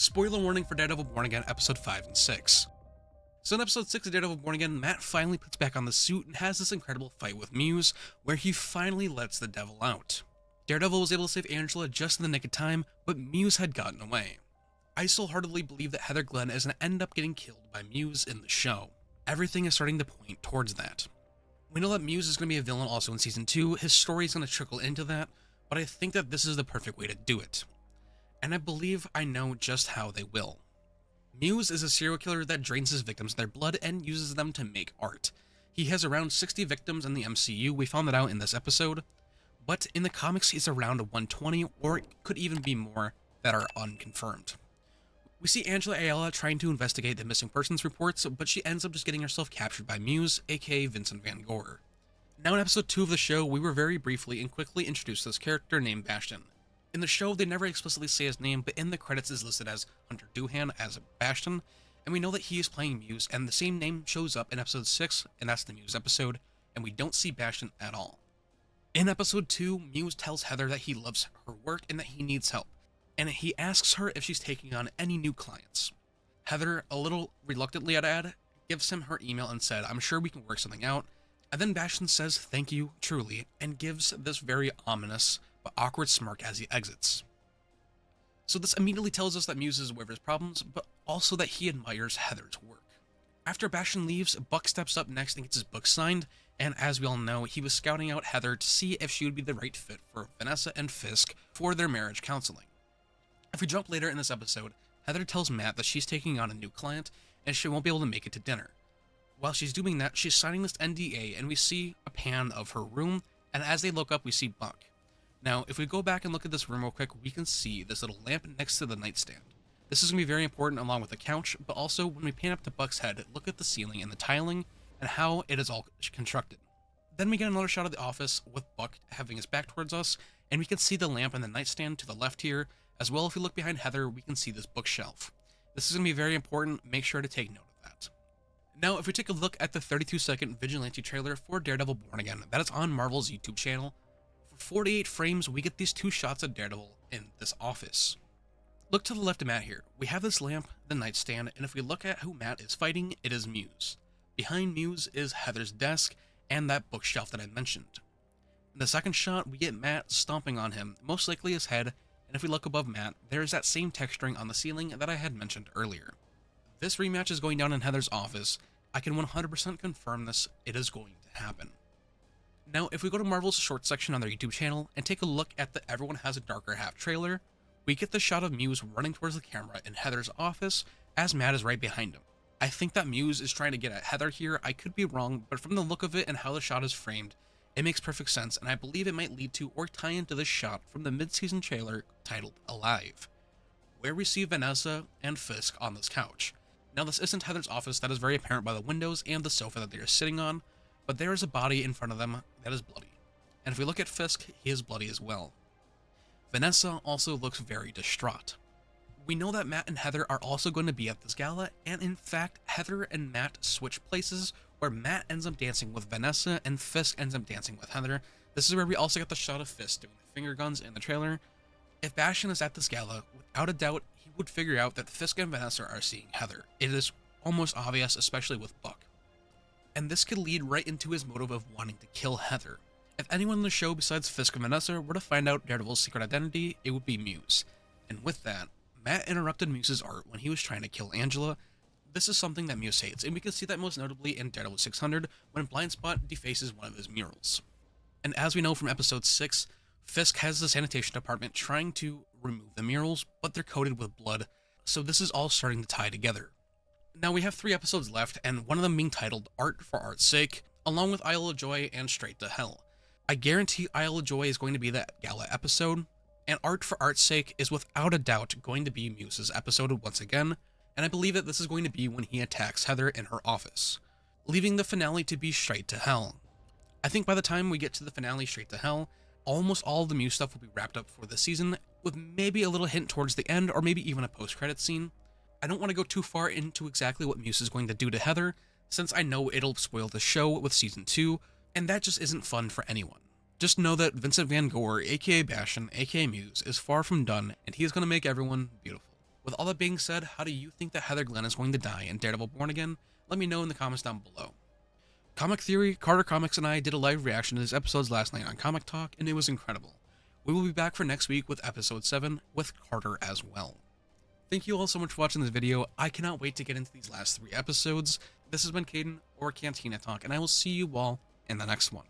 Spoiler warning for Daredevil Born Again episode 5 and 6. So in episode 6 of Daredevil Born Again, Matt finally puts back on the suit and has this incredible fight with Muse, where he finally lets the devil out. Daredevil was able to save Angela just in the nick of time, but Muse had gotten away. I still heartily believe that Heather Glen is going to end up getting killed by Muse in the show. Everything is starting to point towards that. We know that Muse is going to be a villain also in season 2, his story is going to trickle into that, but I think that this is the perfect way to do it. And I believe I know just how they will. Muse is a serial killer that drains his victims of their blood and uses them to make art. He has around 60 victims in the MCU, we found that out in this episode, but in the comics he's around 120, or it could even be more, that are unconfirmed. We see Angela Ayala trying to investigate the missing persons reports, but she ends up just getting herself captured by Muse, aka Vincent Van Gogh. Now in episode 2 of the show, we were very briefly and quickly introduced to this character named Bastion. In the show, they never explicitly say his name, but in the credits is listed as Hunter Doohan as Bastion, and we know that he is playing Muse, and the same name shows up in episode 6, and that's the Muse episode, and we don't see Bastion at all. In episode 2, Muse tells Heather that he loves her work and that he needs help, and he asks her if she's taking on any new clients. Heather, a little reluctantly I'd add, gives him her email and said, "I'm sure we can work something out," and then Bastion says thank you, truly, and gives this very ominous but awkward smirk as he exits. So this immediately tells us that Muse is aware of his problems, but also that he admires Heather's work. After Bastion leaves, Buck steps up next and gets his book signed, and as we all know, he was scouting out Heather to see if she would be the right fit for Vanessa and Fisk for their marriage counseling. If we jump later in this episode, Heather tells Matt that she's taking on a new client, and she won't be able to make it to dinner. While she's doing that, she's signing this NDA, and we see a pan of her room, and as they look up, we see Buck. Now, if we go back and look at this room real quick, we can see this little lamp next to the nightstand. This is going to be very important along with the couch, but also when we pan up to Buck's head, look at the ceiling and the tiling and how it is all constructed. Then we get another shot of the office with Buck having his back towards us, and we can see the lamp and the nightstand to the left here. As well, if we look behind Heather, we can see this bookshelf. This is going to be very important, make sure to take note of that. Now, if we take a look at the 32-second Vigilante trailer for Daredevil Born Again, that is on Marvel's YouTube channel. 48 frames, we get these two shots of Daredevil in this office. Look to the left of Matt here. We have this lamp, the nightstand, and if we look at who Matt is fighting, it is Muse. Behind Muse is Heather's desk and that bookshelf that I mentioned. In the second shot, we get Matt stomping on him, most likely his head, and if we look above Matt, there is that same texturing on the ceiling that I had mentioned earlier. This rematch is going down in Heather's office. I can 100% confirm this, it is going to happen. Now, if we go to Marvel's short section on their YouTube channel and take a look at the Everyone Has a Darker Half trailer, we get the shot of Muse running towards the camera in Heather's office as Matt is right behind him. I think that Muse is trying to get at Heather here, I could be wrong, but from the look of it and how the shot is framed, it makes perfect sense, and I believe it might lead to or tie into this shot from the mid-season trailer titled Alive, where we see Vanessa and Fisk on this couch. Now, this isn't Heather's office, that is very apparent by the windows and the sofa that they are sitting on, but there is a body in front of them that is bloody. And if we look at Fisk, he is bloody as well. Vanessa also looks very distraught. We know that Matt and Heather are also going to be at this gala, and in fact, Heather and Matt switch places, where Matt ends up dancing with Vanessa and Fisk ends up dancing with Heather. This is where we also get the shot of Fisk doing the finger guns in the trailer. If Bastion is at this gala, without a doubt, he would figure out that Fisk and Vanessa are seeing Heather. It is almost obvious, especially with Buck. And this could lead right into his motive of wanting to kill Heather. If anyone in the show besides Fisk and Vanessa were to find out Daredevil's secret identity, it would be Muse. And with that, Matt interrupted Muse's art when he was trying to kill Angela. This is something that Muse hates, and we can see that most notably in Daredevil 600 when Blindspot defaces one of his murals. And as we know from episode 6, Fisk has the sanitation department trying to remove the murals, but they're coated with blood, so this is all starting to tie together. Now we have 3 episodes left, and one of them being titled Art for Art's Sake, along with Isle of Joy and Straight to Hell. I guarantee Isle of Joy is going to be that Gala episode, and Art for Art's Sake is without a doubt going to be Muse's episode once again, and I believe that this is going to be when he attacks Heather in her office, leaving the finale to be Straight to Hell. I think by the time we get to the finale Straight to Hell, almost all of the Muse stuff will be wrapped up for this season, with maybe a little hint towards the end, or maybe even a post-credits scene. I don't want to go too far into exactly what Muse is going to do to Heather, since I know it'll spoil the show with season 2, and that just isn't fun for anyone. Just know that Vincent Van Gogh, aka Bastion, aka Muse, is far from done, and he is going to make everyone beautiful. With all that being said, how do you think that Heather Glen is going to die in Daredevil Born Again? Let me know in the comments down below. Comic Theory, Carter Comics, and I did a live reaction to these episodes last night on Comic Talk, and it was incredible. We will be back for next week with episode 7 with Carter as well. Thank you all so much for watching this video. I cannot wait to get into these last 3 episodes. This has been Caden, or Cantina Talk, and I will see you all in the next one.